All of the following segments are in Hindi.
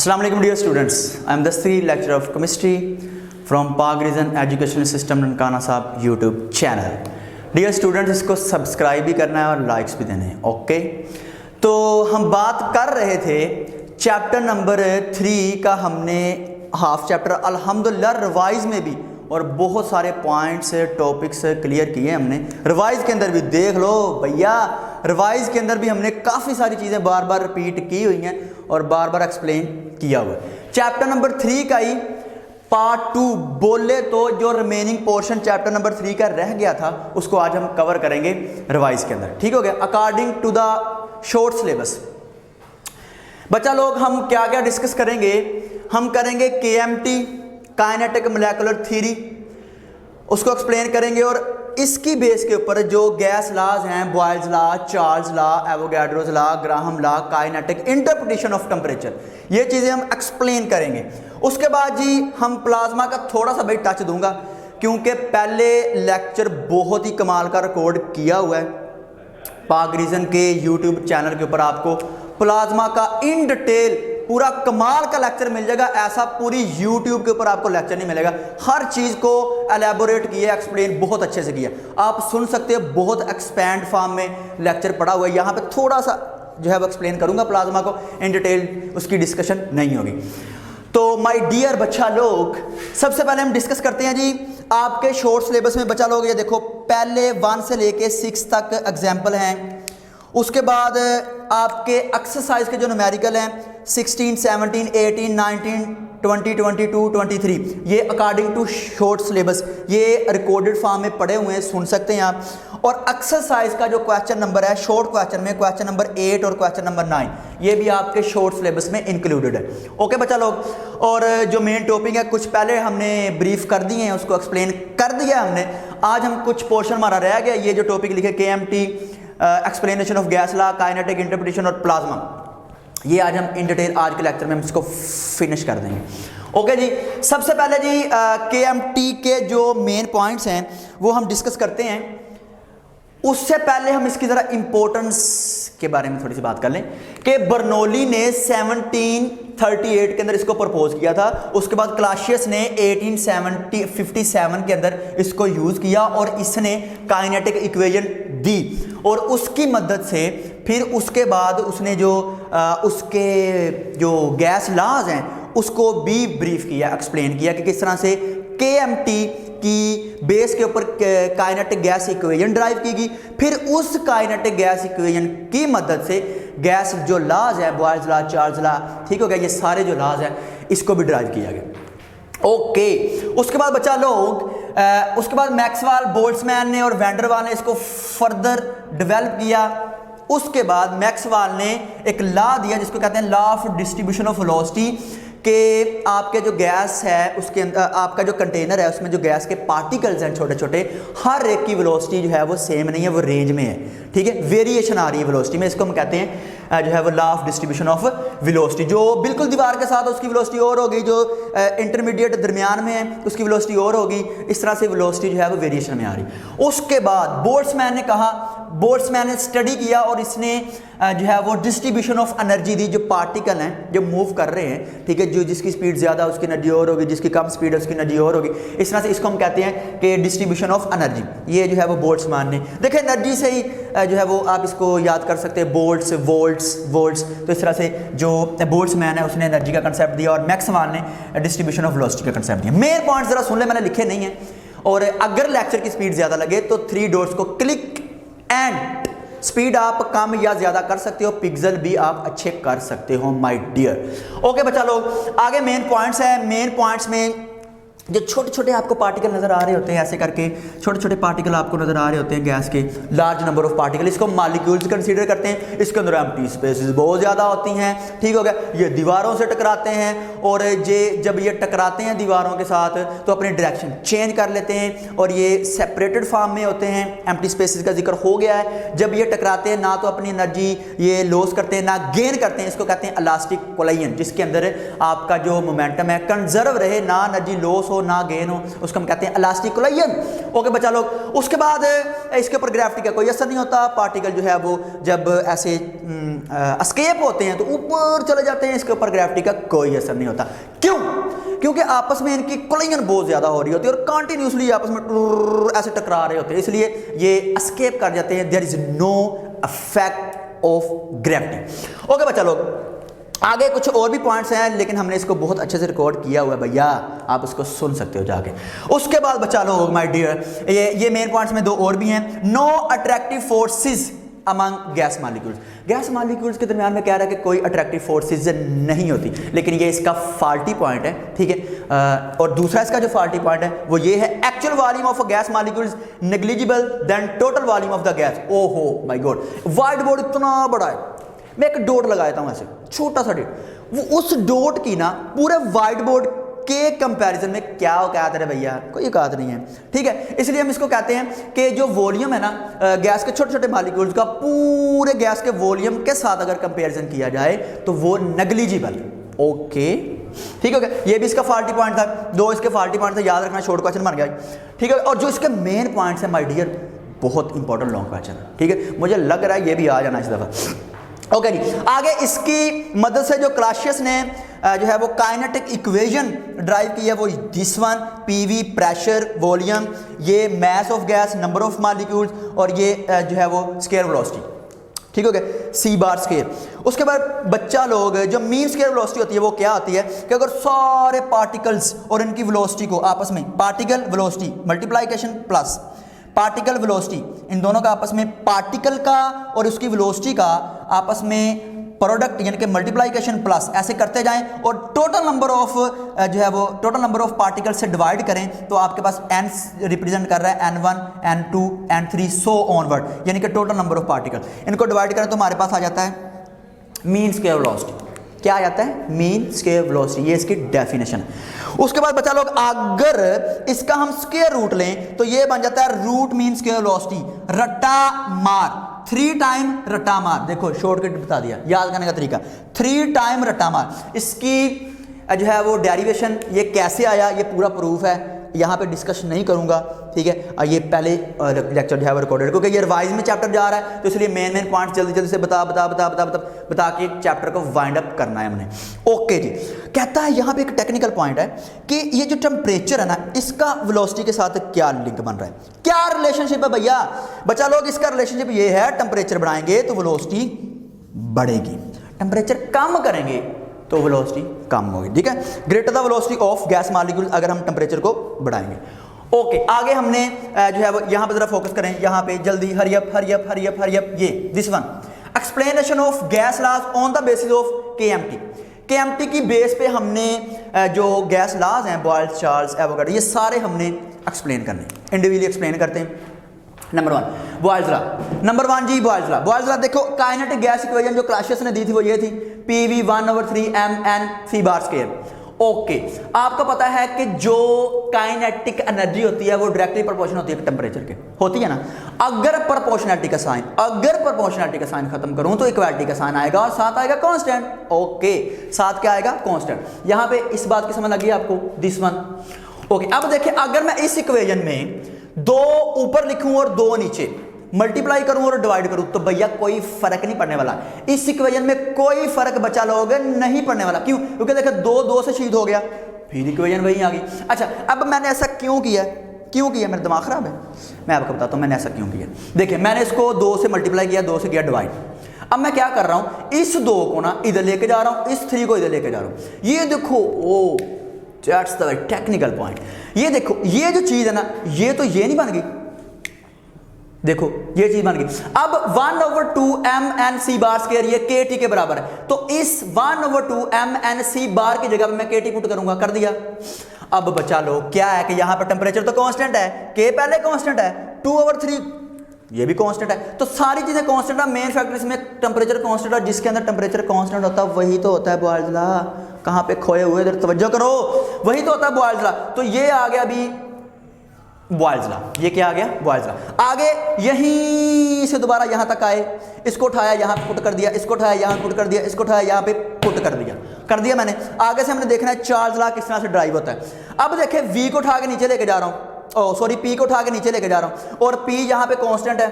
Assalamu alaikum dear students. I am Dastri, lecturer of chemistry from Pak Region Educational System Nankana Sahab YouTube channel. Dear students, इसको सब्सक्राइब भी करना है और लाइक्स भी देने हैं. ओके, तो हम बात कर रहे थे चैप्टर नंबर 3 का. हमने हाफ चैप्टर अल्हम्दुलिल्लाह रिवाइज में भी और बहुत सारे पॉइंट्स टॉपिक्स क्लियर किए हमने. रिवाइज के अंदर भी देख लो भैया, रिवाइज के अंदर भी हमने काफ़ी सारी चीज़ें बार बार रिपीट की हुई हैं और बार बार एक्सप्लेन किया हुआ है. चैप्टर नंबर 3 का ही पार्ट 2 बोले तो जो रिमेनिंग पोर्शन चैप्टर नंबर 3 का रह गया था उसको आज हम कवर करेंगे रिवाइज के अंदर. ठीक हो गया. According to the short syllabus बच्चा लोग हम क्या क्या डिस्कस करेंगे. हम करेंगे KMT काइनेटिक मोलेकुलर थ्योरी, उसको एक्सप्लेन करेंगे और इसकी बेस के ऊपर जो गैस लॉज हैं, Boyle's law, Charles law, Avogadro's law, Graham law, kinetic interpretation of temperature, ये चीज़ें हम एक्सप्लेन करेंगे. उसके बाद जी हम प्लाज्मा का थोड़ा सा भाई टच दूंगा क्योंकि पहले लेक्चर बहुत ही कमाल का रिकॉर्ड किया हुआ है. पाक रीजन के यूट्यूब चैनल के ऊपर आपको प्लाज्मा का इन डिटेल पूरा कमाल का लेक्चर मिल जाएगा. ऐसा पूरी यूट्यूब के ऊपर आपको लेक्चर नहीं मिलेगा. हर चीज़ को एलेबोरेट किया, एक्सप्लेन बहुत अच्छे से किया. आप सुन सकते हैं, बहुत एक्सपैंड फॉर्म में लेक्चर पड़ा हुआ है. यहाँ पे थोड़ा सा जो है वो एक्सप्लेन करूँगा प्लाज्मा को, इन डिटेल उसकी डिस्कशन नहीं होगी. तो माय डियर बच्चा लोग, सबसे पहले हम डिस्कस करते हैं जी आपके शॉर्ट सिलेबस में. बच्चा लोग ये देखो, पहले 1 से लेके 6 तक एग्जाम्पल हैं. उसके बाद आपके एक्सरसाइज के जो न्यूमेरिकल हैं 16, 17, 18, 19, 20, 22, 23, ये अकॉर्डिंग टू शॉर्ट सिलेबस ये रिकॉर्डेड फॉर्म में पढ़े हुए हैं, सुन सकते हैं आप. और एक्सरसाइज का जो क्वेश्चन नंबर है शॉर्ट क्वेश्चन में, क्वेश्चन नंबर 8 और क्वेश्चन नंबर 9, ये भी आपके शॉर्ट सिलेबस में इंक्लूडेड है. ओके बच्चा लोग, और जो मेन टॉपिक है कुछ पहले हमने ब्रीफ कर दिए हैं, उसको एक्सप्लेन कर दिया हमने. आज हम कुछ पोर्शन हमारा रह गया, ये जो टॉपिक लिखे KMT explanation of gas law, kinetic interpretation और प्लाज्मा, ये आज हम इन डिटेल आज के लेक्चर में हम इसको फिनिश कर देंगे. ओके जी, सबसे पहले जी KMT के जो मेन पॉइंट्स हैं वो हम डिस्कस करते हैं. उससे पहले हम इसकी ज़रा इंपॉर्टेंस के बारे में थोड़ी सी बात कर लें कि बर्नौली ने 1738 के अंदर इसको प्रपोज किया था. उसके बाद क्लासियस ने 1857 के अंदर इसको यूज़ किया और इसने काइनेटिक इक्वेशन दी और उसकी मदद से फिर उसके बाद उसने जो उसके जो गैस लॉज हैं उसको भी ब्रीफ किया, एक्सप्लेन किया कि किस तरह से KMT की बेस के ऊपर काइनेटिक गैस इक्वेशन ड्राइव की गई. फिर उस काइनेटिक गैस इक्वेशन की मदद से गैस जो लॉज है, बॉयल्स लॉ, चार्ल्स लॉ, ठीक हो गया, ये सारे जो लॉज हैं इसको भी ड्राइव किया गया. ओके, उसके बाद बच्चा लोग उसके बाद मैक्सवेल, बोल्ट्जमैन ने और वैन डर वाल ने इसको फर्दर डेवलप किया. उसके बाद मैक्सवेल ने एक लॉ दिया जिसको कहते हैं law of distribution of velocity, कि आपके जो गैस है उसके अंदर आपका जो कंटेनर है उसमें जो गैस के पार्टिकल्स हैं छोटे छोटे, हर एक की वेलोसिटी जो है वो सेम नहीं है, वो रेंज में है. ठीक है, वेरिएशन आ रही है वेलोसिटी में. इसको हम कहते हैं जो है वो law of distribution of velocity. जो बिल्कुल दीवार के साथ उसकी वेलोसिटी और होगी, जो इंटरमीडिएट दरमियान में है उसकी वेलोसिटी और होगी. इस तरह से वेलोसिटी जो है वो वेरिएशन में आ रही. उसके बाद बोल्ट्जमैन ने कहा, बोल्ट्जमैन ने स्टडी किया और इसने जो है वो डिस्ट्रीब्यूशन ऑफ एनर्जी दी. जो पार्टिकल हैं जो मूव कर रहे हैं, ठीक है, जो जिसकी स्पीड ज़्यादा उसकी एनर्जी और होगी, जिसकी कम स्पीड है उसकी एनर्जी और होगी. इस तरह से इसको हम कहते हैं कि डिस्ट्रीब्यूशन ऑफ एनर्जी. ये जो है वो बोल्ट्जमैन ने देखिए, एनर्जी से ही जो है वो आप इसको याद कर सकते हैं, बोल्ट्स, वोल्ट्स. तो इस तरह से जो बोल्ट्जमैन है उसने एनर्जी का कंसेप्ट दिया और मैक्सवेल ने डिस्ट्रीब्यूशन ऑफ वेलोसिटी का कंसेप्ट दिया. मेन पॉइंट ज़रा सुन ले, मैंने लिखे नहीं है. और अगर लेक्चर की स्पीड ज़्यादा लगे तो 3 डॉट्स को क्लिक एंड स्पीड आप कम या ज्यादा कर सकते हो, पिक्सल भी आप अच्छे कर सकते हो माय डियर. ओके बच्चा लोग, आगे मेन पॉइंट्स हैं. मेन पॉइंट्स में जो छोटे छोटे आपको पार्टिकल नज़र आ रहे होते हैं, ऐसे करके छोटे छोटे पार्टिकल आपको नज़र आ रहे होते हैं गैस के, लार्ज नंबर ऑफ पार्टिकल, इसको मॉलिक्यूल्स कंसीडर करते हैं. इसके अंदर एम्प्टी स्पेसेस बहुत ज़्यादा होती हैं. ठीक हो गया, ये दीवारों से टकराते हैं और जब ये टकराते हैं दीवारों के साथ तो अपनी डायरेक्शन चेंज कर लेते हैं और ये सेपरेटेड फॉर्म में होते हैं. एम्प्टी स्पेसेस का जिक्र हो गया है. जब ये टकराते हैं ना तो अपनी एनर्जी ये लॉस करते हैं ना गेन करते हैं. इसको कहते हैं इलास्टिक कोलाइन, जिसके अंदर आपका जो मोमेंटम है कंजर्व रहे, ना एनर्जी लॉस हो ना गेन हो, उसको हम कहते हैं इलास्टिक कोलिजन। ओके बच्चा लोग, उसके बाद इसके ऊपर ग्रेविटी का कोई असर नहीं होता। पार्टिकल जो है वो जब ऐसे एस्केप होते हैं तो ऊपर चले जाते हैं, इसके ऊपर ग्रेविटी का कोई असर नहीं होता। क्यों? क्योंकि आपस में इनकी कोलिजन बहुत ज़्यादा हो रही होती है और कंटिन्यूसली आपस में ऐसे टकरा रहे होते हैं, इसलिए ये एस्केप कर जाते हैं। There is no effect of gravity. Okay बच्चा लोग, आगे कुछ और भी पॉइंट्स हैं लेकिन हमने इसको बहुत अच्छे से रिकॉर्ड किया हुआ है भैया, आप उसको सुन सकते हो जाके। उसके बाद बच्चा लोग माय डियर, ये मेन पॉइंट्स में दो और भी हैं। No attractive forces among gas molecules. Gas molecules के दरमियान में कह रहा है कि कोई अट्रैक्टिव फोर्सेस नहीं होती, लेकिन ये इसका फॉल्टी पॉइंट है, ठीक है। और दूसरा इसका जो फॉल्टी पॉइंट है वो ये है, actual volume of a gas molecules negligible than total volume of the gas. ओहो माय गॉड, वाइट बोर्ड इतना बड़ा है, मैं एक डॉट लगाता हूं ऐसे, छोटा सा डॉट, वो उस डॉट की ना पूरे वाइट बोर्ड के कंपैरिजन में क्या औकात है भैया, कोई औकात नहीं है, ठीक है। इसलिए हम इसको कहते हैं कि जो वॉल्यूम है ना गैस के छोटे छोटे मॉलिक्यूल्स का पूरे गैस के वॉल्यूम के साथ अगर कंपैरिजन किया जाए तो वो नेग्लिजिबल। ओके ठीक है, ये भी इसका फॉल्टी पॉइंट था, दो इसके फॉल्टी पॉइंट थे, याद रखना, शॉर्ट क्वेश्चन बन गया, ठीक है। और जो इसके मेन पॉइंट्स हैं माय डियर, बहुत इंपॉर्टेंट लॉन्ग क्वेश्चन है, ठीक है, मुझे लग रहा है ये भी आ जाना इस दफा। ओके जी, आगे इसकी मदद से जो क्लासियस ने जो है वो काइनेटिक इक्वेशन ड्राइव की है वो this one, PV pressure volume, ये mass of gas, number of molecules, और ये जो है वो स्केयर वेलोसिटी, ठीक हो गया, सी बार स्केयर। उसके बाद बच्चा लोग जो मीन स्केयर वेलोसिटी होती है वो क्या होती है कि अगर सारे पार्टिकल्स और इनकी वेलोसिटी को आपस में, particle velocity multiplication plus particle velocity, इन दोनों का आपस में, पार्टिकल का और उसकी वेलोसिटी का आपस में प्रोडक्ट यानी कि मल्टीप्लिकेशन प्लस ऐसे करते जाएं और टोटल नंबर ऑफ जो है वो टोटल नंबर ऑफ पार्टिकल से डिवाइड करें तो आपके पास n रिप्रेजेंट कर रहा है n1 n2 n3 सो ऑनवर्ड, यानी कि टोटल नंबर ऑफ पार्टिकल। इनको डिवाइड करें तो हमारे पास आ जाता है मीन स्क्वायर वेलोसिटी। क्या आ जाता है? मीन स्क्वायर वेलोसिटी, ये इसकी डेफिनेशन। उसके बाद बच्चा लोग अगर इसका हम स्क्वायर रूट लें तो ये बन जाता है रूट मीन स्क्वायर वेलोसिटी, रट्टा मार, 3 टाइम रट्टा मार। देखो शॉर्टकट बता दिया, याद करने का तरीका, 3 टाइम रट्टा मार। इसकी जो है वो डेरिवेशन ये कैसे आया ये पूरा प्रूफ है, यहाँ पे डिस्कशन नहीं करूँगा, ठीक है। ये पहले लेक्चर जो है वो रिकॉर्डेड, क्योंकि ये रिवाइज में चैप्टर जा रहा है तो इसलिए मेन पॉइंट जल्दी जल्दी से बता के चैप्टर को वाइंड अप करना है हमने। ओके जी, कहता है यहाँ पे एक टेक्निकल पॉइंट है कि ये जो टेम्परेचर है ना इसका वेलोसिटी के साथ क्या लिंक बन रहा है, क्या रिलेशनशिप है भैया। बच्चा लोग इसका रिलेशनशिप ये है, टेम्परेचर बढ़ाएंगे तो वेलोसिटी बढ़ेगी, टेम्परेचर कम करेंगे तो वेलोसिटी कम होगी, ठीक है। Greater the velocity of gas molecule अगर हम टेम्परेचर को बढ़ाएंगे। ओके, आगे हमने जो है वो यहाँ पे जरा फोकस करें, यहाँ पे जल्दी, हरी अप, ये this one, explanation of gas laws on the basis of KMT की बेस पे हमने जो गैस लॉज हैं, बॉयल्स, चार्ल्स, एवोगाड्रो, ये सारे हमने एक्सप्लेन करने, इंडिविजुअली एक्सप्लेन करते हैं। नंबर 1 बॉयल्स लॉ, नंबर 1 जी बॉयल्स लॉ देखो, काइनेटिक गैस इक्वेशन जो क्लासियस ने दी थी वो ये थी, PV 1/3 mn c बार स्क्वायर। ओके, आपको पता है कि जो काइनेटिक एनर्जी होती है वो डायरेक्टली प्रोपोर्शनल होती है टेम्परेचर के, होती है ना। अगर प्रोपोर्शनैलिटी का साइन खत्म करूं तो इक्वालिटी का साइन आएगा और साथ आएगा कांस्टेंट। ओके, साथ क्या आएगा? कांस्टेंट। यहां पे इस बात की समझ लगी आपको, दिस वन। ओके, अब देखिए अगर मैं इस इक्वेशन में 2 ऊपर लिखूं और 2 नीचे, मल्टीप्लाई करूं और डिवाइड करूं तो भैया कोई फर्क नहीं पड़ने वाला। इस इक्वेशन में कोई फर्क बचा लोगे नहीं पड़ने वाला। क्यों? क्योंकि देखो 2 से शहीद हो गया, फिर इक्वेशन वही आ गई। अच्छा, अब मैंने ऐसा क्यों किया? मेरा दिमाग खराब है? मैं आपको बताता हूं मैंने ऐसा क्यों किया। देखिए, मैंने इसको 2 से मल्टीप्लाई किया, 2 से किया डिवाइड। अब मैं क्या कर रहा हूं, इस 2 को ना इधर लेके जा रहा हूं, इस 3 को इधर लेके जा रहा हूं। ये देखो, ओ दैट्स द टेक्निकल पॉइंट। ये देखो, ये जो चीज है ना, ये तो ये नहीं बन गई, देखो ये चीज बन गई। अब 1/2 mnc बार स्क्वायर ये kT के बराबर है, तो इस 1/2 mnc बार की जगह मैं kT पुट करूंगा, कर दिया। अब बचा लो क्या है कि यहां पर टेम्परेचर तो कांस्टेंट है, k पहले कांस्टेंट है, 2/3 ये भी कांस्टेंट है, तो सारी चीजें कांस्टेंट है। मेन फैक्टर इसमें टेम्परेचर कांस्टेंट है, जिसके अंदर टेम्परेचर कांस्टेंट होता है वही तो होता है बॉयल्स लॉ। कहां पे खोए हुए, इधर तवज्जो करो, वही तो होता है बॉयल्स लॉ। तो ये आ गया अभी बॉयल्स लॉ, ये क्या आ गया, बॉयल्स लॉ। आगे यहीं से दोबारा यहां तक आए, इसको उठाया यहां पे पुट कर दिया, इसको उठाया यहां पुट कर दिया, इसको उठाया यहां पे पुट कर दिया मैंने। आगे से हमने देखना है चार्ल्स लॉ किस तरह से ड्राइव होता है। अब देखें वी को उठा के नीचे लेके जा रहा हूं, ओ सॉरी पी को उठा के नीचे लेके जा रहा हूं, और पी यहां पे कांस्टेंट है,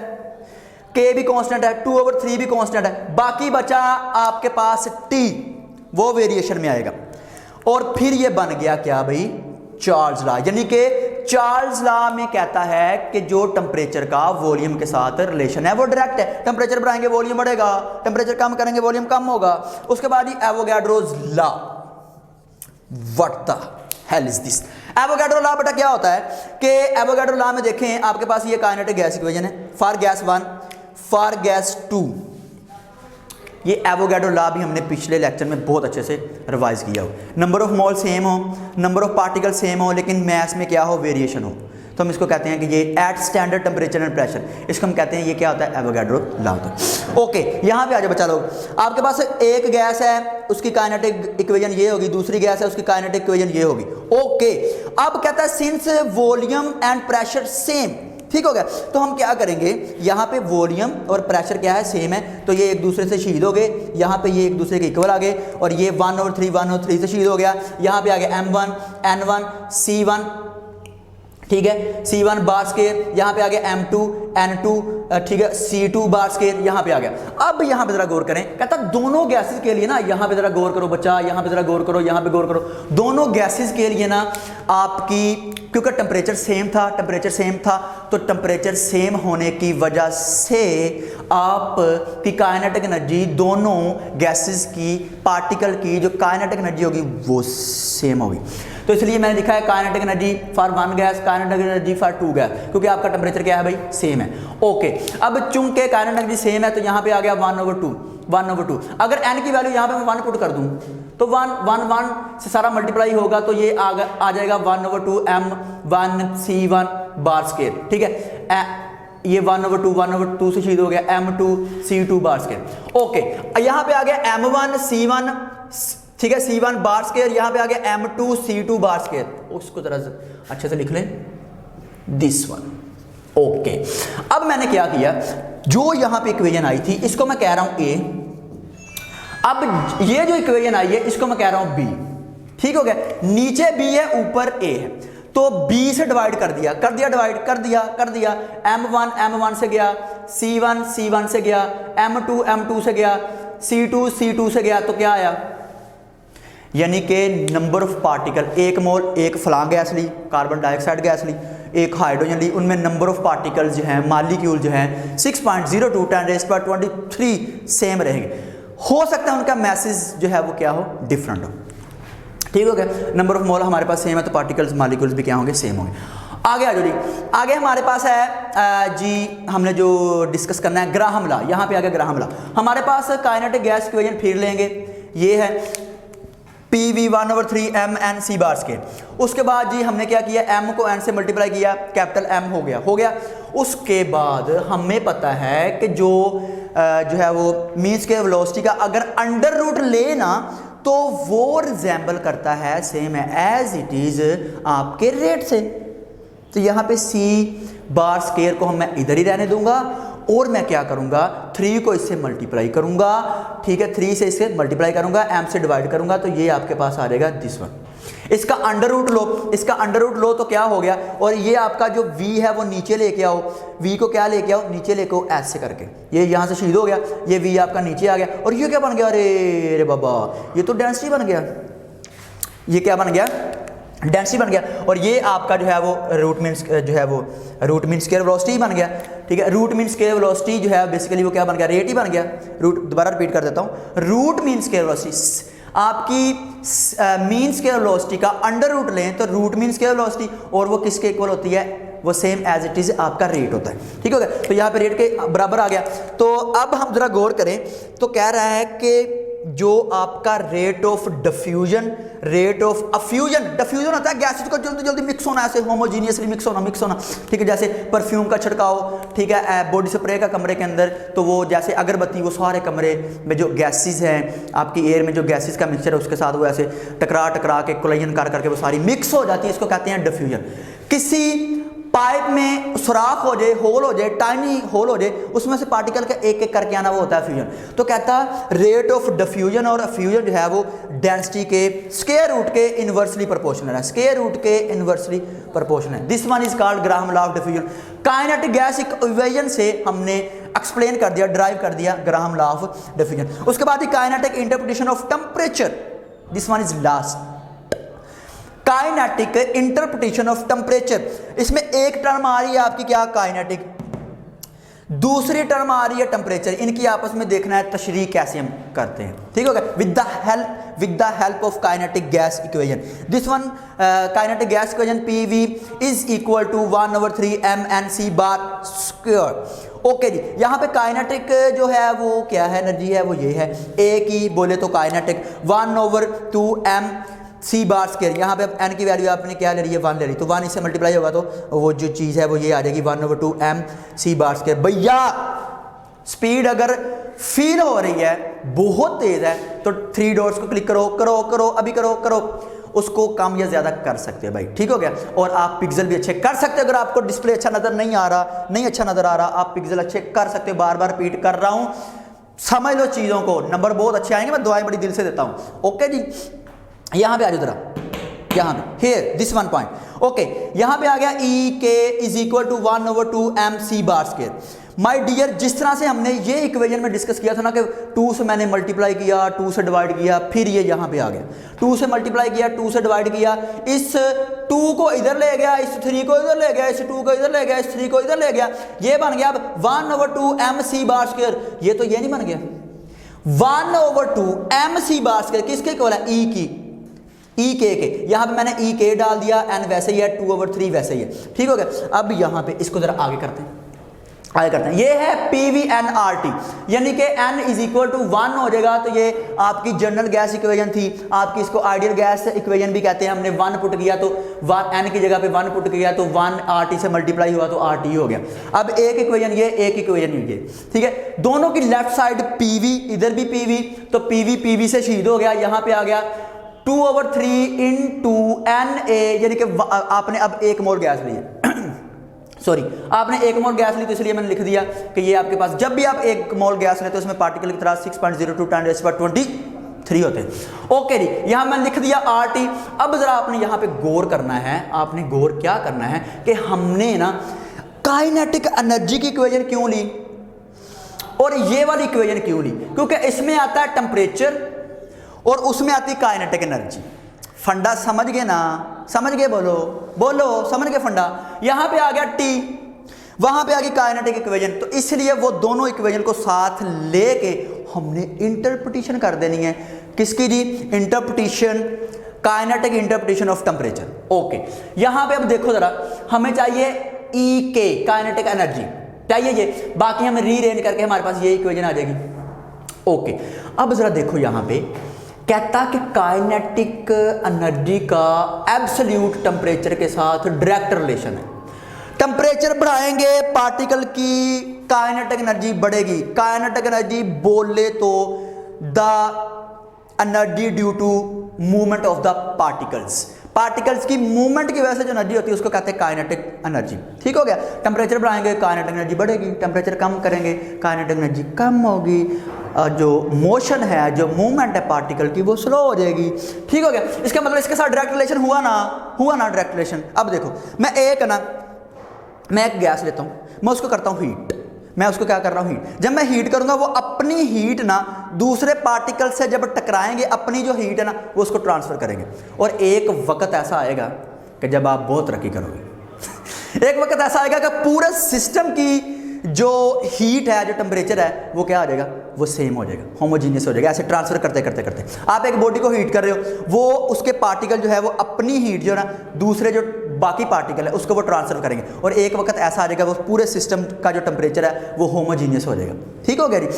के भी कांस्टेंट है, 2/3 भी कांस्टेंट है, बाकी बचा आपके पास टी, वो वेरिएशन में आएगा। और फिर ये बन गया क्या भाई, चार्ल्स लॉ। यानी कि चार्ल्स लॉ में कहता है कि जो टेम्परेचर का वॉल्यूम के साथ रिलेशन है वो डायरेक्ट है। टेम्परेचर बढ़ाएंगे वॉल्यूम बढ़ेगा, टेम्परेचर कम करेंगे वॉल्यूम कम होगा। उसके बाद ही Avogadro's law, what the hell is this. Avogadro law बेटा क्या होता है कि एवोगाड्रो लॉ में देखें आपके पास ये काइनेटिक गैस इक्वेशन है, फॉर गैस 1 फॉर गैस 2। ये एवोगाड्रो लॉ भी हमने पिछले लेक्चर में बहुत अच्छे से रिवाइज किया हो। नंबर ऑफ मोल सेम हो, नंबर ऑफ पार्टिकल सेम हो, लेकिन मैस में क्या हो, वेरिएशन हो, तो हम इसको कहते हैं कि ये at standard temperature and pressure, इसको हम कहते हैं ये क्या होता है, एवोगाड्रो लॉ होता है। ओके, यहाँ पे आ जाओ बच्चा लोग, आपके पास एक गैस है उसकी काइनेटिक इक्वेशन ये होगी, दूसरी गैस है उसकी काइनेटिक इक्वेशन ये होगी। ओके, अब कहता है since volume and pressure same, ठीक हो गया, तो हम क्या करेंगे, यहाँ पे वॉल्यूम और प्रेशर क्या है, सेम है, तो ये एक दूसरे से शहीद हो गए, यहाँ पे ये एक दूसरे के इक्वल आ गए, और ये 1/3 से शहीद हो गया। यहाँ पे आ गया M1 N1 C1, ठीक है, C1 बार स्केयर, यहाँ पे आ गया M2 N2, ठीक है, C2 बार स्केयर, यहाँ पे आ गया। अब यहाँ पे जरा गौर करें, कहता दोनों गैसेस के लिए ना, यहाँ पे जरा गौर करो बच्चा, यहाँ पे जरा गौर करो, यहाँ पे गौर करो, दोनों गैसेस के लिए ना आपकी, क्योंकि टेम्परेचर सेम था, तो टेम्परेचर सेम होने की वजह से आपकी काइनेटिक एनर्जी दोनों गैसेस की, पार्टिकल की जो काइनेटिक एनर्जी होगी वो सेम होगी। तो इसलिए मैंने लिखा है kinetic energy for 1 gas, kinetic energy for 2 gas, क्योंकि आपका टेम्परेचर क्या है भाई, सेम है। ओके, अब चूंकि काइनेटिक एनर्जी सेम है तो यहाँ पे आ गया 1/2। अगर n की वैल्यू यहाँ पे मैं 1 पुट कर दूं तो 1 से सारा मल्टीप्लाई होगा, तो ये आ जाएगा 1/2 M1C1 बार स्केयर, ठीक है, ये 1/2 से शहीद हो गया M2 C2 बार स्केयर। ओके, यहाँ पे आ गया M1 C1, ठीक है, C1 बार स्केयर, यहाँ पे आ गया M2 C2 बार स्केयर, उसको जरा अच्छे से लिख लें, दिस वन। ओके, अब मैंने क्या किया, जो यहाँ पे इक्वेशन आई थी इसको मैं कह रहा हूं A, अब ये जो इक्वेशन आई है इसको मैं कह रहा हूं B, ठीक हो गया, नीचे B है ऊपर A है, तो B से डिवाइड कर दिया, डिवाइड कर दिया, M1 से गया, C1 से गया, M2 से गया, C2 से गया, तो क्या आया, यानी कि नंबर ऑफ पार्टिकल, एक मोल, एक फलां गैस ली, कार्बन डाइऑक्साइड गैस ली, एक हाइड्रोजन ली, उनमें नंबर ऑफ पार्टिकल्स जो हैं, मालिक्यूल जो हैं 6.02 × 10⁻23 सेम रहेंगे। हो सकता है उनका मैसेज जो है वो क्या हो, डिफरेंट हो, ठीक हो गया। नंबर ऑफ मोल हमारे पास सेम है तो पार्टिकल्स, मालिक्यूल्स भी क्या होंगे, सेम होंगे। आगे आ जाओ जी, आगे हमारे पास है जी, हमने जो डिस्कस करना है ग्राहम लॉ, यहाँ पे आ गया ग्राहम लॉ। हमारे पास काइनेटिक गैस इक्वेशन फिर लेंगे, ये है PV 1/3 MnC बार स्केयर। उसके बाद जी हमने क्या किया, M को N से मल्टीप्लाई किया, कैपिटल M हो गया। उसके बाद हमें पता है कि जो है वो मीन स्क्वायर वेलोसिटी का अगर अंडर रूट ले ना तो वो रिजेंबल करता है, सेम है एज इट इज आपके रेट से। तो यहाँ पे C बार स्केयर को मैं इधर ही रहने दूंगा, और मैं क्या करूंगा, 3 को इससे मल्टीप्लाई करूंगा, ठीक है, 3 से इससे मल्टीप्लाई करूंगा, M से डिवाइड करूंगा, तो ये आपके पास आ जाएगा दिस वन। इसका अंडर रूट लो, तो क्या हो गया, और ये आपका जो V है वो नीचे लेके आओ, V को क्या लेके आओ, नीचे लेके आओ ऐसे करके, ये यहाँ से शहीद हो गया, ये V आपका नीचे आ गया, और ये क्या बन गया, अरे बाबा, ये तो डेंसिटी बन गया, ये क्या बन गया, डेंसिटी बन गया। और ये आपका जो है वो रूट मीन स्क्वायर वेलोसिटी बन गया, ठीक है। रूट मीन स्क्वायर वेलोसिटी जो है बेसिकली वो क्या बन गया, रेट ही बन गया। दोबारा रिपीट कर देता हूँ, रूट मीन स्क्वायर वेलोसिटी, आपकी मीन स्क्वायर वेलोसिटी का अंडर रूट लें तो रूट मीन स्क्वायर वेलोसिटी, और वो किसके इक्वल होती है, वो सेम एज इट इज आपका रेट होता है, ठीक हो गया। तो यहाँ पे रेट के बराबर आ गया। तो अब हम जरा गौर करें तो कह रहा है कि जो आपका रेट ऑफ डिफ्यूजन होता है गैसेस को जल्दी जल्दी मिक्स होना, ऐसे होमोजीनियसली मिक्स होना, ठीक है। जैसे परफ्यूम का छिड़काव, ठीक है, बॉडी स्प्रे का कमरे के अंदर, तो वो जैसे अगरबत्ती, वो सारे कमरे में जो गैसेस हैं, आपकी एयर में जो गैसेस का मिक्सचर है उसके साथ वो ऐसे टकरा के कोलाजन कर करके वो सारी मिक्स हो जाती है, इसको कहते हैं डिफ्यूजन। किसी पाइप में सुराख हो जाए, होल हो जाए, टाइनी होल हो जाए, उसमें से पार्टिकल का एक एक करके आना, वो होता है फ्यूजन। तो कहता है रेट ऑफ डिफ्यूजन और फ्यूजन जो है वो डेंसिटी के स्क्वायर रूट के इनवर्सली प्रोपोर्शनल है, स्क्वायर रूट के इनवर्सली प्रोपोर्शनल है। This one is called Graham law of diffusion. Kinetic gas equation से हमने एक्सप्लेन कर दिया, ड्राइव कर दिया ग्राहम लॉ ऑफ डिफ्यूजन। उसके बाद kinetic interpretation of temperature, this one is last. Kinetic interpretation of temperature, इसमें एक टर्म आ रही है आपकी क्या, काइनेटिक, दूसरी टर्म आ रही है टेम्परेचर। इनकी आपस में देखना है तशरीह कैसे हम करते हैं, ठीक हो गया, with the help of kinetic gas equation. This one kinetic gas equation PV is equal to 1/3 mNc bar square. Okay जी, यहाँ पे काइनेटिक जो है वो क्या है, एनर्जी है वो ये है, ए की बोले तो काइनेटिक 1/2 mc बार स्क्वायर। यहाँ पे अब n की वैल्यू आपने क्या ले रही है, 1 ले रही, तो 1 इससे मल्टीप्लाई होगा तो वो जो चीज़ है वो ये आ जाएगी 1/2 mc बार स्क्वायर। भैया स्पीड अगर फील हो रही है, बहुत तेज है, तो 3 डॉट्स को क्लिक करो करो करो, अभी करो करो, उसको कम या ज्यादा कर सकते हो भाई, ठीक हो गया। और आप पिक्सल भी अच्छे कर सकते हो, अगर आपको डिस्प्ले अच्छा नजर नहीं आ रहा, नहीं अच्छा नजर आ रहा, आप पिक्सल अच्छे कर सकते हो। बार बार रिपीट कर रहा हूं, समझ लो चीजों को, नंबर बहुत अच्छे आएंगे, मैं दुआएं बड़ी दिल से देता हूं। ओके जी, यहां पे आ जाओ जरा, यहां पे here this one point. Okay, यहां पे आ गया E K is equal to 1/2 mc bar square. My dear, जिस तरह से हमने ये इक्वेशन में डिस्कस किया था ना कि 2 से मैंने मल्टीप्लाई किया, 2 से डिवाइड किया, फिर ये यहाँ पे आ गया, 2 से मल्टीप्लाई किया, 2 से डिवाइड किया, इस 2 को इधर ले गया, इस 3 को इधर ले गया, इस 2 को इधर ले गया, इस 3 को इधर ले गया, ये बन गया अब 1/2 mc बार स्क्वायर। ये तो ये नहीं बन गया, 1/2 mc बार स्क्वायर किसके इक्वल है, ई की, ई के यहां पे मैंने ई के डाल दिया, एन वैसे ही है, 2/3 वैसे ही है, ठीक हो गया। अब यहां पे इसको जरा आगे करते हैं, ये है PVNRT, यानी कि n इज इक्वल टू 1 हो जाएगा, तो ये आपकी जनरल गैस इक्वेशन थी, आपकी इसको आइडियल गैस इक्वेशन भी कहते हैं। हमने 1 पुट किया तो n की जगह पे 1 पुट किया तो 1 RT से मल्टीप्लाई हुआ तो RT हो गया। अब एक इक्वेशन ये, एक इक्वेशन ये, ठीक है। दोनों की लेफ्ट साइड PV, इधर भी PV, तो PV से शहीद हो गया, यहां पे आ गया 2/3 इंटू NA, यानी कि आपने अब 1 मोल गैस ली है सॉरी, आपने 1 मोल गैस ली, तो इसलिए मैंने लिख दिया कि ये आपके पास, जब भी आप 1 मोल गैस लेते हो उसमें पार्टिकल की तरह 6.02 10⁻23 होते हैं। ओके जी, यहां मैंने लिख दिया RT। अब जरा आपने यहां पे गौर करना है, आपने गौर क्या करना है कि हमने ना काइनेटिक एनर्जी की इक्वेशन क्यों ली और ये वाली इक्वेशन क्यों ली, क्योंकि इसमें आता है टेम्परेचर और उसमें आती है काइनेटिक एनर्जी। फंडा समझ गए ना, समझ गए, बोलो बोलो, समझ गए फंडा। यहां पे आ गया T, वहां पे आ गई काइनेटिक इक्वेशन, तो इसलिए वो दोनों इक्वेशन को साथ लेके हमने इंटरप्रिटेशन कर देनी है। किसकी जी, interpretation, kinetic interpretation of temperature. Okay, यहां पे अब देखो जरा, हमें चाहिए E के काइनेटिक एनर्जी चाहिए ये, बाकी हम रीअरेंज करके हमारे पास ये इक्वेशन आ जाएगी। ओके, अब जरा देखो यहां पे कहता कि काइनेटिक एनर्जी का एब्सोल्यूट टेम्परेचर के साथ डायरेक्ट रिलेशन है। टेम्परेचर बढ़ाएंगे पार्टिकल की काइनेटिक एनर्जी बढ़ेगी। काइनेटिक एनर्जी बोले तो the energy due to movement of the particles, particles की मूवमेंट की वजह से जो एनर्जी होती है उसको कहते हैं काइनेटिक एनर्जी, ठीक हो गया। टेम्परेचर बढ़ाएंगे काइनेटिक एनर्जी बढ़ेगी, टेम्परेचर कम करेंगे काइनेटिक एनर्जी कम होगी, जो मोशन है, जो मूवमेंट है पार्टिकल की वो स्लो हो जाएगी, ठीक हो गया। इसका मतलब इसके साथ डायरेक्ट रिलेशन हुआ ना डायरेक्ट रिलेशन। अब देखो, मैं एक गैस लेता हूं, मैं उसको करता हूं हीट, मैं उसको क्या कर रहा हूं हीट। जब मैं हीट करूंगा वो अपनी हीट ना दूसरे पार्टिकल से जब टकराएंगे, अपनी जो हीट है ना वो उसको ट्रांसफर करेंगे, और एक वक्त ऐसा आएगा कि जब आप बहुत तरक्की करोगे एक वक्त ऐसा आएगा कि पूरे सिस्टम की जो हीट है, जो टेम्परेचर है, वो क्या आ जाएगा, वो सेम हो जाएगा, होमोजीनियस हो जाएगा। ऐसे ट्रांसफर करते करते करते आप एक बॉडी को हीट कर रहे हो, वो उसके पार्टिकल जो है वो अपनी हीट जो है ना दूसरे जो बाकी पार्टिकल है उसको वो ट्रांसफर करेंगे, और एक वक्त ऐसा आ जाएगा वो पूरे सिस्टम का जो टेम्परेचर है वो होमोजीनियस हो जाएगा, ठीक हो गया जी।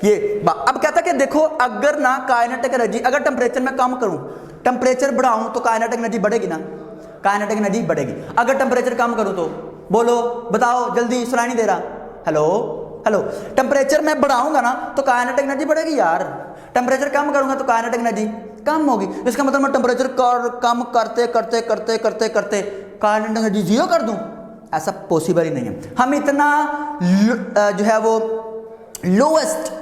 ये अब कहता कि देखो, अगर ना काइनेटिक एनर्जी, अगर टेम्परेचर मैं कम करूं, टेम्परेचर बढ़ाऊं तो काइनेटिक एनर्जी बढ़ेगी ना, काइनेटिक एनर्जी बढ़ेगी। अगर टेम्परेचर कम करूं तो बोलो, बताओ जल्दी, सुनाई नहीं दे रहा, हेलो, टेम्परेचर मैं बढ़ाऊंगा ना तो काइनेटिक एनर्जी बढ़ेगी यार, टेम्परेचर कम करूंगा तो काइनेटिक एनर्जी कम होगी। इसका मतलब मैं टेम्परेचर कम करते करते करते करते करते काइनेटिक एनर्जी जीरो कर दूं, ऐसा पॉसिबल ही नहीं है। हम इतना जो है वो लोएस्ट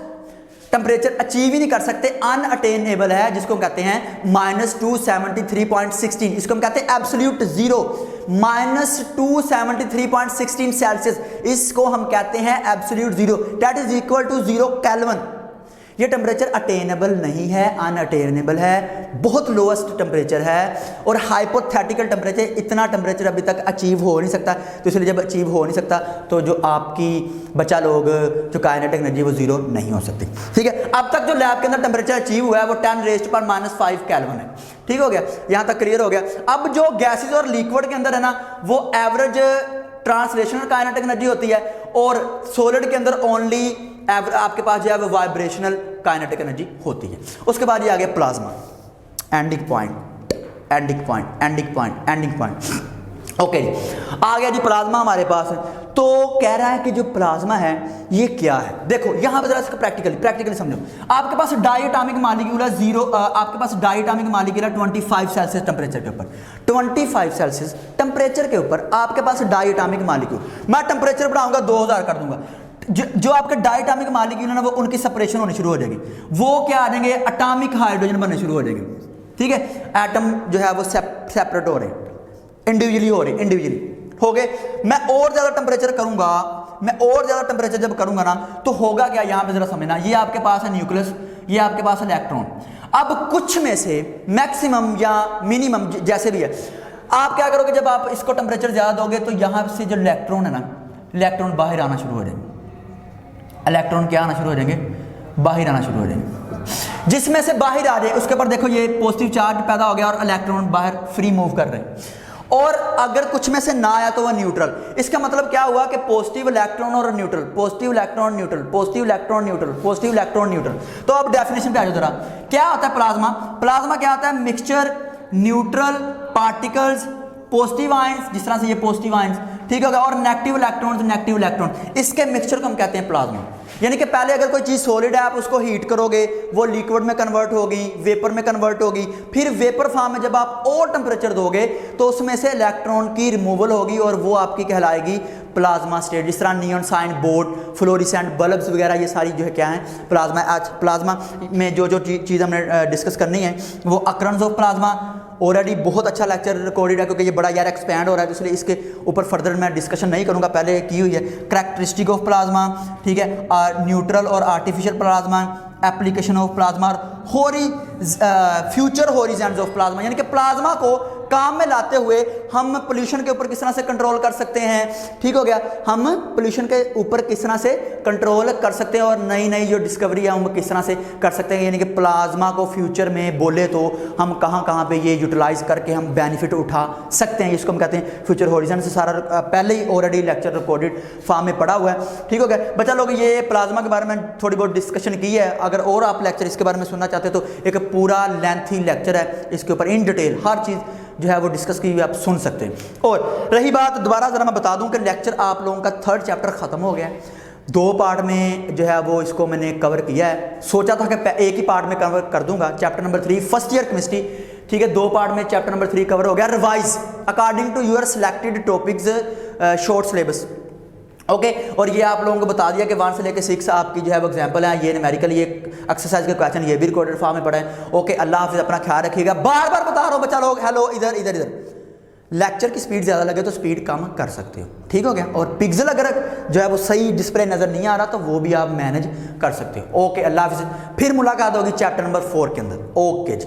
टेम्परेचर अचीव ही नहीं कर सकते, अनअटेनेबल है, जिसको हम कहते हैं -273.16, इसको हम कहते हैं एब्सोल्यूट जीरो, -273.16 सेल्सियस, इसको हम कहते हैं absolute zero, that is equal to 0 kelvin. ये टेम्परेचर अटेनेबल नहीं है, अनअटेनेबल है, बहुत लोएस्ट टेम्परेचर है और हाइपोथेटिकल टेम्परेचर, इतना टेम्परेचर अभी तक अचीव हो नहीं सकता। तो इसलिए जब अचीव हो नहीं सकता तो जो आपकी बचा लोग जो काइनेटिक एनर्जी वो जीरो नहीं हो सकती। ठीक है, अब तक जो लैब के अंदर टेम्परेचर अचीव हुआ है वो 10⁻⁵ केल्विन है। ठीक हो गया, यहाँ तक क्लियर हो गया। अब जो गैसेज और लिक्विड के अंदर है ना, वो एवरेज ट्रांसलेशनल काइनेटिक एनर्जी होती है और सॉलिड के अंदर ओनली आपके पास जो है वो वाइब्रेशनल काइनेटिक एनर्जी होती है। उसके बाद ये आ गया plasma, ending point, ending point, ending point, ending point. Okay जी, आ गया जी प्लाज्मा हमारे पास। तो कह रहा है कि जो प्लाज्मा है ये क्या है। देखो यहाँ पे जरा इसको प्रैक्टिकली समझो। आपके पास डायटोमिक मॉलिक्यूल है आपके पास डायटोमिक मॉलिक्यूल है 25 सेल्सियस टेम्परेचर के ऊपर, 25 सेल्सियस टेम्परेचर के ऊपर आपके पास डायटोमिक मॉलिक्यूल, मैं टेम्परेचर बढ़ाऊंगा 2000 कर दूंगा, जो आपके डायटोमिक मॉलिक्यूल है ना वो उनकी सेपरेशन होनी शुरू हो जाएगी, वो क्या आ जाएंगे, एटॉमिक हाइड्रोजन बनने शुरू हो जाएंगे। ठीक है, एटम जो है वो सेपरेट हो रहे हैं, इंडिविजुअली हो रहे हैं, इंडिविजुअली हो गए। मैं और ज्यादा टेम्परेचर करूंगा, मैं और ज्यादा टेम्परेचर जब करूंगा ना तो होगा क्या, यहां पे जरा समझना, ये आपके पास है न्यूक्लियस, ये आपके पास है इलेक्ट्रॉन। अब कुछ में से मैक्सिमम या मिनिमम जैसे भी है, आप क्या करोगे, जब आप इसको टेम्परेचर ज्यादा दोगे तो यहां से जो इलेक्ट्रॉन है ना, इलेक्ट्रॉन बाहर आना शुरू हो जाएंगे, इलेक्ट्रॉन क्या आना शुरू हो जाएंगे, बाहर आना शुरू हो जाएंगे। जिसमें से बाहर आ जाए उसके ऊपर देखो ये पॉजिटिव चार्ज पैदा हो गया और इलेक्ट्रॉन बाहर फ्री मूव कर रहे हैं। और अगर कुछ में से ना आया तो वह न्यूट्रल। इसका मतलब क्या हुआ कि पॉजिटिव इलेक्ट्रॉन और neutral, positive electron neutral, positive electron neutral, positive electron neutral. तो अब डेफिनेशन पे आ जाओ जरा, क्या होता है प्लाज्मा। प्लाज्मा क्या होता है, mixture neutral particles, positive ions, जिस तरह से ये पॉजिटिव आयंस, ठीक होगा, और नेगेटिव इलेक्ट्रॉन, नेगेटिव इलेक्ट्रॉन, इसके मिक्सचर को हम कहते हैं प्लाज्मा। यानी कि पहले अगर कोई चीज सॉलिड है आप उसको हीट करोगे, वो लिक्विड में कन्वर्ट होगी, वेपर में कन्वर्ट होगी, फिर वेपर फॉर्म में जब आप और टेम्परेचर दोगे तो उसमें से इलेक्ट्रॉन की रिमूवल होगी और वो आपकी कहलाएगी प्लाज्मा स्टेट। जिस तरह neon sign board, fluorescent bulbs वगैरह, ये सारी जो है क्या है, प्लाज्मा। आज प्लाज्मा में जो चीज़ हमने डिस्कस करनी है वो अक्रंस ऑफ प्लाज्मा, ऑलरेडी बहुत अच्छा लेक्चर रिकॉर्डेड है क्योंकि ये बड़ा यार एक्सपैंड हो रहा है, तो इसलिए इसके ऊपर फर्दर मैं डिस्कशन नहीं करूँगा, पहले की हुई है। करैक्टरिस्टिक ऑफ प्लाज्मा, ठीक है, न्यूट्रल और artificial plasma, application of plasma, future horizons of plasma, यानी कि प्लाज्मा को काम में लाते हुए हम पोल्यूशन के ऊपर किस तरह से कंट्रोल कर सकते हैं। ठीक हो गया, हम पोल्यूशन के ऊपर किस तरह से कंट्रोल कर सकते हैं और नई नई जो डिस्कवरी है हम किस तरह से कर सकते हैं। यानी कि प्लाज्मा को फ्यूचर में बोले तो हम कहाँ कहाँ पे ये यूटिलाइज करके हम बेनिफिट उठा सकते हैं, इसको हम कहते हैं फ्यूचर हॉरिजन। से सारा पहले ही ऑलरेडी लेक्चर रिकॉर्डेड फॉर्म में पड़ा हुआ है। ठीक हो गया बच्चा लोग, ये प्लाज्मा के बारे में थोड़ी बहुत डिस्कशन की है। अगर और आप लेक्चर इसके बारे में सुनना चाहते हो तो एक पूरा लेंथी लेक्चर है, इसके ऊपर इन डिटेल हर चीज़ जो है वो डिस्कस की हुई आप सुन सकते हैं। और रही बात, दोबारा ज़रा मैं बता दूं कि लेक्चर आप लोगों का 3rd चैप्टर ख़त्म हो गया है। 2 पार्ट में जो है वो इसको मैंने कवर किया है। सोचा था कि एक ही पार्ट में कवर कर दूंगा, chapter number 3 first year chemistry. ठीक है, 2 पार्ट में चैप्टर नंबर 3 कवर हो गया, revise according to your selected topics, short syllabus. Okay, और ये आप लोगों को बता दिया कि 1 से लेकर 6 आपकी जो है वो एग्जाम्पल है, ये न्यूमेरिकल, ये एक्सरसाइज के क्वेश्चन, ये भी रिकॉर्डेड फॉर्म में पढ़ा है। ओके, अल्लाह हाफिज़, अपना ख्याल रखिएगा। बार बार बता रहा हूँ बच्चा लोग, हेलो इधर इधर इधर, लेक्चर की स्पीड ज़्यादा लगे तो स्पीड कम कर सकते हो। ठीक हो गया, और पिक्सल अगर जो है वो सही डिस्प्ले नज़र नहीं आ रहा तो वो भी आप मैनेज कर सकते हो। ओके, अल्लाह हाफिज़, फिर मुलाकात होगी चैप्टर नंबर 4 के अंदर। ओके जी।